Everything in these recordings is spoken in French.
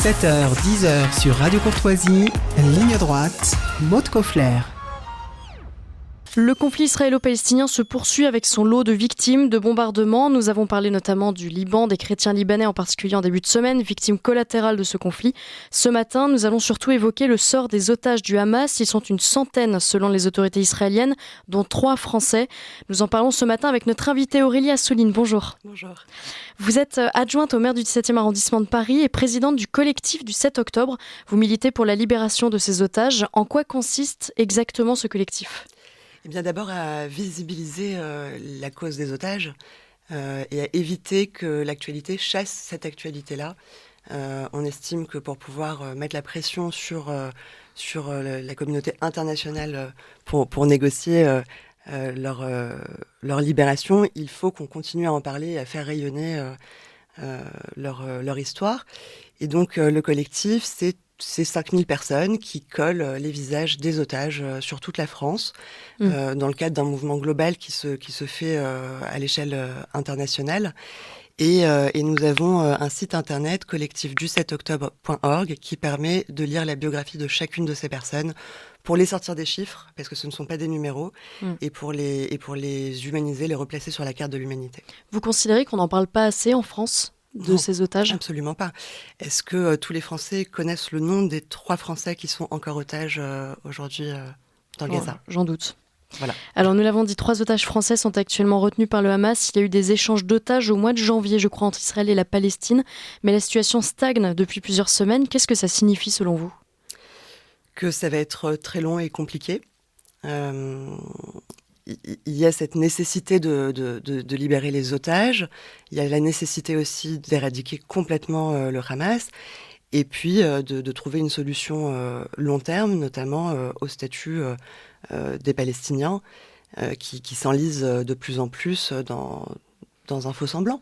7h, 10h sur Radio Courtoisie, ligne droite, Maud Koffler. Le conflit israélo-palestinien se poursuit avec son lot de victimes, de bombardements. Nous avons parlé notamment du Liban, des chrétiens libanais en particulier en début de semaine, victimes collatérales de ce conflit. Ce matin, nous allons surtout évoquer le sort des otages du Hamas. Ils sont une centaine selon les autorités israéliennes, dont 3 Français. Nous en parlons ce matin avec notre invitée Aurélie Assouline. Bonjour. Bonjour. Vous êtes adjointe au maire du 17e arrondissement de Paris et présidente du collectif du 7 octobre. Vous militez pour la libération de ces otages. En quoi consiste exactement ce collectif ? Eh bien, d'abord à visibiliser la cause des otages et à éviter que l'actualité chasse cette actualité-là. On estime que pour pouvoir mettre la pression sur la communauté internationale pour négocier leur libération, il faut qu'on continue à en parler et à faire rayonner leur histoire. Et donc, le collectif, c'est 5000 personnes qui collent les visages des otages sur toute la France, dans le cadre d'un mouvement global qui se fait à l'échelle internationale. Et nous avons un site internet, collectifdu7octobre.org, qui permet de lire la biographie de chacune de ces personnes pour les sortir des chiffres, parce que ce ne sont pas des numéros, et pour les humaniser, les replacer sur la carte de l'humanité. Vous considérez qu'on n'en parle pas assez en France de ces otages ? Absolument pas. Est-ce que tous les Français connaissent le nom des 3 Français qui sont encore otages aujourd'hui dans le Gaza ? J'en doute. Voilà. Alors nous l'avons dit, 3 otages français sont actuellement retenus par le Hamas. Il y a eu des échanges d'otages au mois de janvier, je crois, entre Israël et la Palestine. Mais la situation stagne depuis plusieurs semaines. Qu'est-ce que ça signifie selon vous ? Que ça va être très long et compliqué. Il y a cette nécessité de libérer les otages. Il y a la nécessité aussi d'éradiquer complètement le Hamas. Et puis de trouver une solution long terme, notamment au statut des Palestiniens qui s'enlisent de plus en plus dans un faux semblant.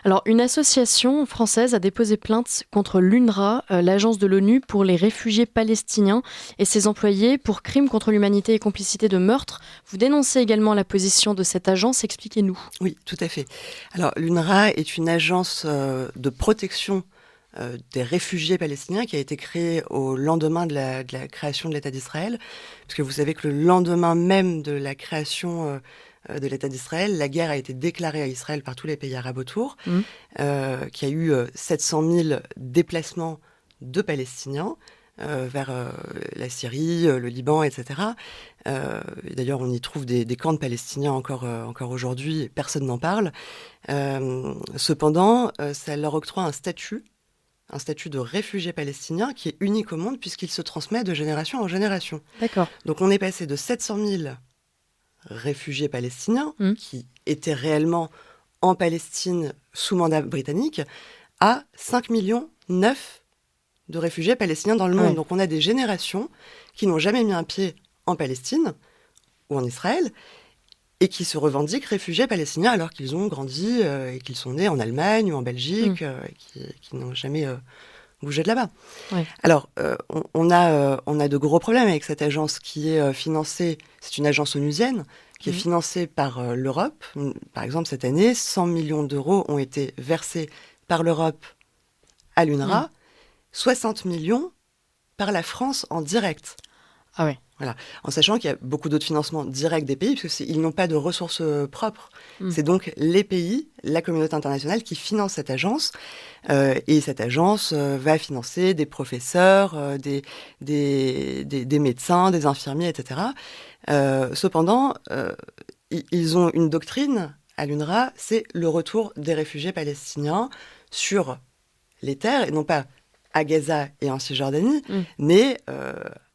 Alors, une association française a déposé plainte contre l'UNRWA, l'agence de l'ONU pour les réfugiés palestiniens et ses employés pour crimes contre l'humanité et complicité de meurtre. Vous dénoncez également la position de cette agence, expliquez-nous. Oui, tout à fait. Alors, l'UNRWA est une agence de protection des réfugiés palestiniens qui a été créée au lendemain de la création de l'État d'Israël. Parce que vous savez que le lendemain même de la création de l'État d'Israël, la guerre a été déclarée à Israël par tous les pays arabes autour, qu'il y a eu 700 000 déplacements de Palestiniens vers la Syrie, le Liban, etc. Et d'ailleurs, on y trouve des camps de Palestiniens encore aujourd'hui, personne n'en parle. Cependant, ça leur octroie un statut de réfugié palestinien qui est unique au monde puisqu'il se transmet de génération en génération. D'accord. Donc on est passé de 700 000 réfugiés palestiniens qui étaient réellement en Palestine sous mandat britannique à 5,9 millions de réfugiés palestiniens dans le monde. Donc on a des générations qui n'ont jamais mis un pied en Palestine ou en Israël et qui se revendiquent réfugiés palestiniens alors qu'ils ont grandi et qu'ils sont nés en Allemagne ou en Belgique et qui n'ont jamais bougé de là-bas. Ouais. Alors, on a de gros problèmes avec cette agence qui est financée, c'est une agence onusienne, qui est financée par l'Europe. Par exemple, cette année, 100 millions d'euros ont été versés par l'Europe à l'UNRWA, 60 millions par la France en direct. Ah ouais. Voilà. En sachant qu'il y a beaucoup d'autres financements directs des pays, parce qu'ils n'ont pas de ressources propres. C'est donc les pays, la communauté internationale qui finance cette agence. Et cette agence va financer des professeurs, des médecins, des infirmiers, etc. Cependant, ils ont une doctrine à l'UNRWA, c'est le retour des réfugiés palestiniens sur les terres, et non pas à Gaza et en Cisjordanie, mais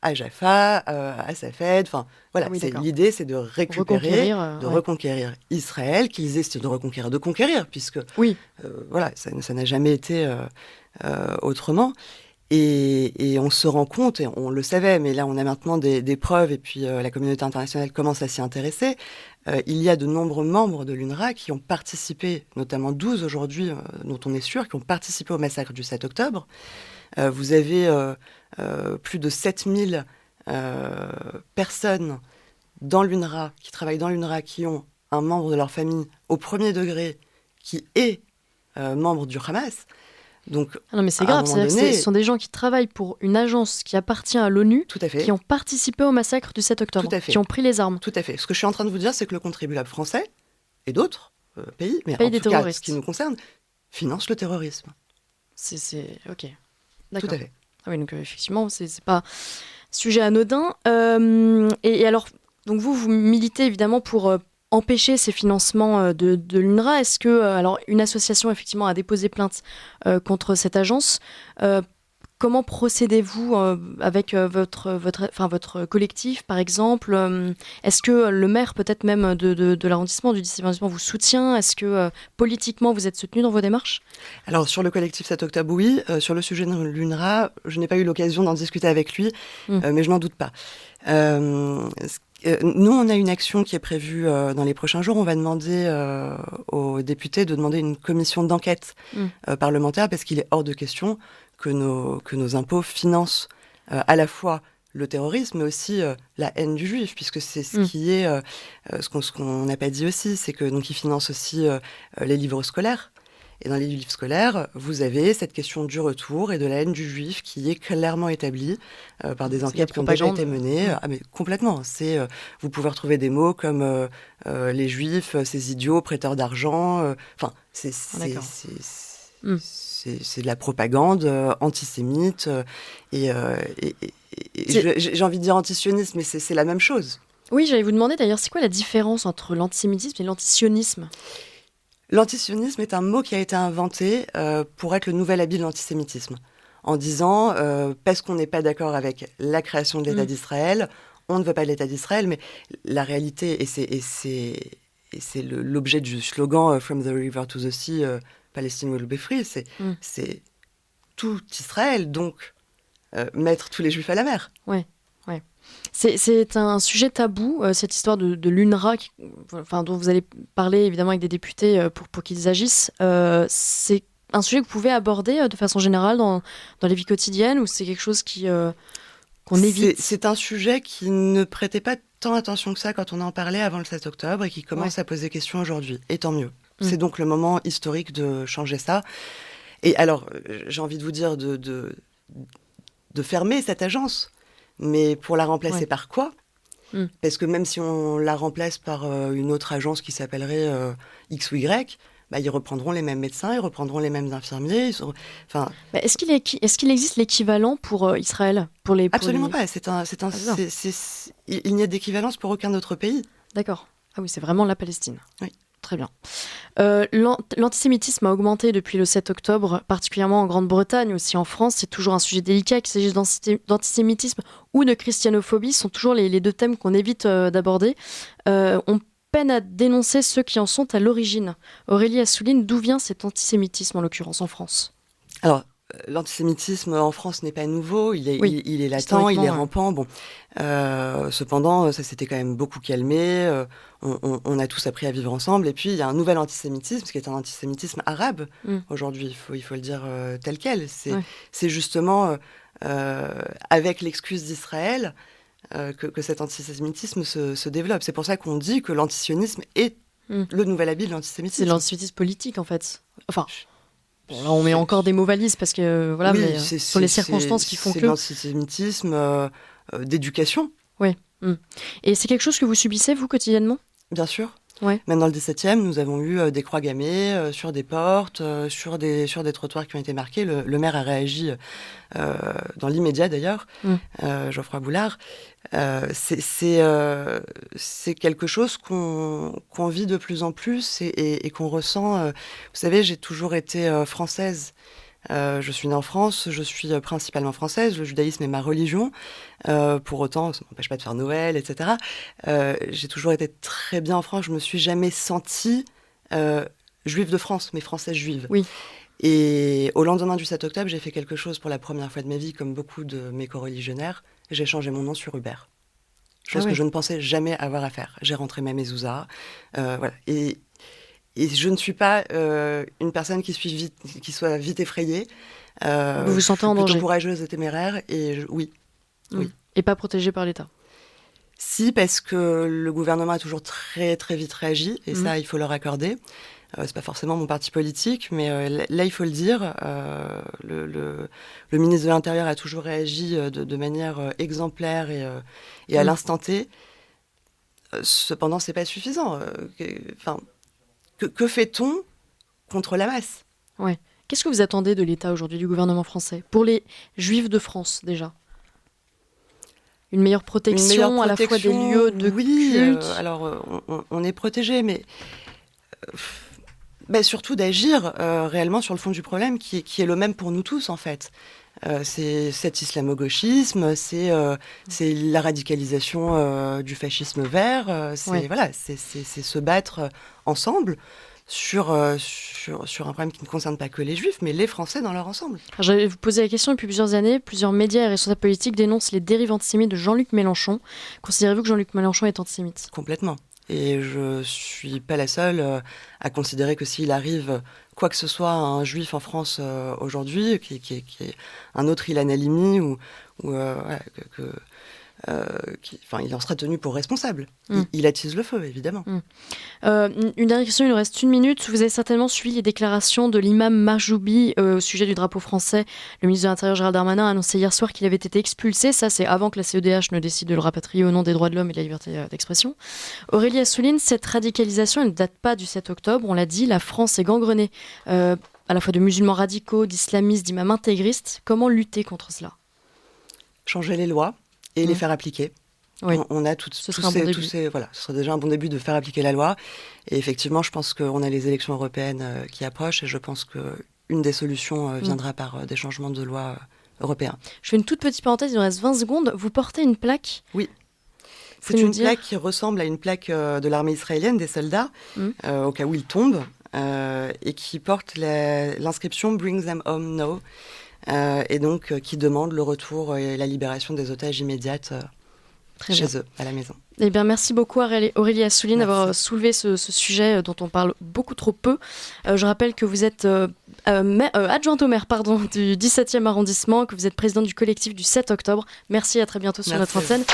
à Jaffa, à Safed, enfin voilà, l'idée c'est de reconquérir Israël, qu'ils essaient de conquérir, puisque voilà, ça n'a jamais été autrement. Et on se rend compte, et on le savait, mais là on a maintenant des preuves, et puis la communauté internationale commence à s'y intéresser. Il y a de nombreux membres de l'UNRWA qui ont participé, notamment 12 aujourd'hui, dont on est sûr, qui ont participé au massacre du 7 octobre. Vous avez plus de 7000 personnes dans l'UNRWA, qui travaillent dans l'UNRWA, qui ont un membre de leur famille au premier degré qui est membre du Hamas. Donc, non, mais c'est grave, ce sont des gens qui travaillent pour une agence qui appartient à l'ONU, tout à fait, qui ont participé au massacre du 7 octobre, qui ont pris les armes. Tout à fait. Ce que je suis en train de vous dire, c'est que le contribuable français et d'autres pays, mais pays en des tout terroristes. cas, ce qui nous concerne, finance le terrorisme. Ok, d'accord. Tout à fait. Ah oui, donc effectivement, c'est pas sujet anodin. Et alors, donc vous militez évidemment pour empêcher ces financements de l'UNRWA. Est-ce que, alors, une association effectivement a déposé plainte contre cette agence. Comment procédez-vous avec votre collectif, par exemple Est-ce que le maire, peut-être même de l'arrondissement, du 10e arrondissement, vous soutient? Est-ce que politiquement, vous êtes soutenu dans vos démarches? Alors, sur le collectif 7 octobre, oui. Sur le sujet de l'UNRWA, je n'ai pas eu l'occasion d'en discuter avec lui, mais je n'en doute pas. Nous, on a une action qui est prévue dans les prochains jours. On va demander aux députés de demander une commission d'enquête parlementaire, parce qu'il est hors de question que nos impôts financent à la fois le terrorisme, mais aussi la haine du juif, puisque c'est ce qui est ce qu'on n'a pas dit aussi, c'est que donc ils financent aussi les livres scolaires. Et dans les livres scolaires, vous avez cette question du retour et de la haine du juif qui est clairement établie par des enquêtes qui ont déjà été menées. Ah, mais complètement. Vous pouvez retrouver des mots comme les juifs, ces idiots, prêteurs d'argent. Enfin, c'est de la propagande antisémite. J'ai envie de dire antisionisme, mais c'est la même chose. Oui, j'allais vous demander d'ailleurs, c'est quoi la différence entre l'antisémitisme et l'antisionisme ? L'antisionisme est un mot qui a été inventé pour être le nouvel habit de l'antisémitisme, en disant parce qu'on n'est pas d'accord avec la création de l'État d'Israël, on ne veut pas de l'État d'Israël, mais la réalité, et c'est l'objet du slogan From the river to the sea, Palestine will be free, c'est tout Israël, donc mettre tous les Juifs à la mer. Ouais. C'est un sujet tabou, cette histoire de l'UNRWA, dont vous allez parler évidemment avec des députés pour qu'ils agissent. C'est un sujet que vous pouvez aborder de façon générale dans les vies quotidiennes, ou c'est quelque chose qu'on évite? C'est un sujet qui ne prêtait pas tant attention que ça quand on en parlait avant le 7 octobre et qui commence à poser question aujourd'hui. Et tant mieux. C'est donc le moment historique de changer ça. Et alors, j'ai envie de vous dire de fermer cette agence. Mais pour la remplacer par quoi ? Parce que même si on la remplace par une autre agence qui s'appellerait X ou Y, ils reprendront les mêmes médecins, ils reprendront les mêmes infirmiers. Est-ce qu'il existe l'équivalent pour Israël Absolument pas. Il n'y a d'équivalence pour aucun autre pays. D'accord. Ah oui, c'est vraiment la Palestine. Oui. Très bien. L'antisémitisme a augmenté depuis le 7 octobre, particulièrement en Grande-Bretagne, aussi en France. C'est toujours un sujet délicat, qu'il s'agisse d'antisémitisme ou de christianophobie. Ce sont toujours les deux thèmes qu'on évite d'aborder. On peine à dénoncer ceux qui en sont à l'origine. Aurélie Assouline, d'où vient cet antisémitisme, en l'occurrence, en France ? Alors, l'antisémitisme en France n'est pas nouveau, il est latent, il est rampant. Bon, cependant, ça s'était quand même beaucoup calmé. On a tous appris à vivre ensemble. Et puis, il y a un nouvel antisémitisme, qui est un antisémitisme arabe aujourd'hui. Il faut le dire tel quel. C'est justement avec l'excuse d'Israël que cet antisémitisme se développe. C'est pour ça qu'on dit que l'antisionisme est le nouvel habit de l'antisémitisme. C'est l'antisémitisme politique, en fait. Enfin. Bon, là, on met encore des mots valises parce que mais ce sont les circonstances qui font que. C'est l'antisémitisme d'éducation. Oui. Et c'est quelque chose que vous subissez, vous, quotidiennement ? Bien sûr. Ouais. Même dans le 17e, nous avons eu des croix gammées sur des portes, sur des trottoirs qui ont été marqués. Le maire a réagi dans l'immédiat, d'ailleurs, Geoffroy Boulard. C'est quelque chose qu'on vit de plus en plus et qu'on ressent. Vous savez, j'ai toujours été française. Je suis née en France, je suis principalement française, le judaïsme est ma religion. Pour autant, ça ne m'empêche pas de faire Noël, etc. J'ai toujours été très bien en France, je ne me suis jamais sentie juive de France, mais française juive. Oui. Et au lendemain du 7 octobre, j'ai fait quelque chose pour la première fois de ma vie, comme beaucoup de mes coreligionnaires, j'ai changé mon nom sur Uber. Chose que je ne pensais jamais avoir à faire. J'ai rentré ma mezouza, voilà. Et je ne suis pas une personne qui soit vite effrayée. Vous vous sentez en danger ? Plutôt courageuse et téméraire. Et oui. Et pas protégée par l'État ? Si, parce que le gouvernement a toujours très très vite réagi. Et ça, il faut leur accorder. c'est pas forcément mon parti politique, mais là, il faut le dire, le ministre de l'Intérieur a toujours réagi de manière exemplaire et à l'instant T. Cependant, c'est pas suffisant. Que fait-on contre la masse ? Ouais. Qu'est-ce que vous attendez de l'État aujourd'hui, du gouvernement français, pour les Juifs de France déjà ? Une meilleure protection à la fois des lieux de culte. Alors, on est protégé, mais surtout d'agir réellement sur le fond du problème, qui est le même pour nous tous, en fait. C'est cet islamo-gauchisme, c'est la radicalisation du fascisme vert, c'est se battre ensemble sur un problème qui ne concerne pas que les Juifs, mais les Français dans leur ensemble. Alors, j'allais vous poser la question depuis plusieurs années. Plusieurs médias et responsables politiques dénoncent les dérives antisémites de Jean-Luc Mélenchon. Considérez-vous que Jean-Luc Mélenchon est antisémite ? Complètement. Et je suis pas la seule à considérer que s'il arrive quoi que ce soit à un juif en France aujourd'hui, qui est un autre Ilan Halimi, il en sera tenu pour responsable. Il attise le feu, évidemment. Une dernière question, il nous reste 1 minute. Vous avez certainement suivi les déclarations de l'imam Mahjoubi au sujet du drapeau français. Le ministre de l'Intérieur, Gérald Darmanin, a annoncé hier soir qu'il avait été expulsé. Ça, c'est avant que la CEDH ne décide de le rapatrier au nom des droits de l'homme et de la liberté d'expression. Aurélie Assouline, cette radicalisation, elle ne date pas du 7 octobre. On l'a dit, la France est gangrenée à la fois de musulmans radicaux, d'islamistes, d'imams intégristes. Comment lutter contre cela ? Changer les lois et les faire appliquer. Oui. On a ce serait déjà un bon début de faire appliquer la loi. Et effectivement, je pense qu'on a les élections européennes qui approchent, et je pense qu'une des solutions viendra par des changements de loi européens. Je fais une toute petite parenthèse, il nous reste 20 secondes. Vous portez une plaque ? Oui. C'est une plaque qui ressemble à une plaque de l'armée israélienne, des soldats, au cas où ils tombent, et qui porte l'inscription « Bring them home now ». Et donc qui demande le retour et la libération des otages immédiates chez eux, à la maison. Eh bien, merci beaucoup Aurélie Assouline d'avoir soulevé ce sujet dont on parle beaucoup trop peu. Je rappelle que vous êtes adjointe au maire du 17e arrondissement, que vous êtes présidente du collectif du 7 octobre. Merci, à très bientôt sur notre antenne.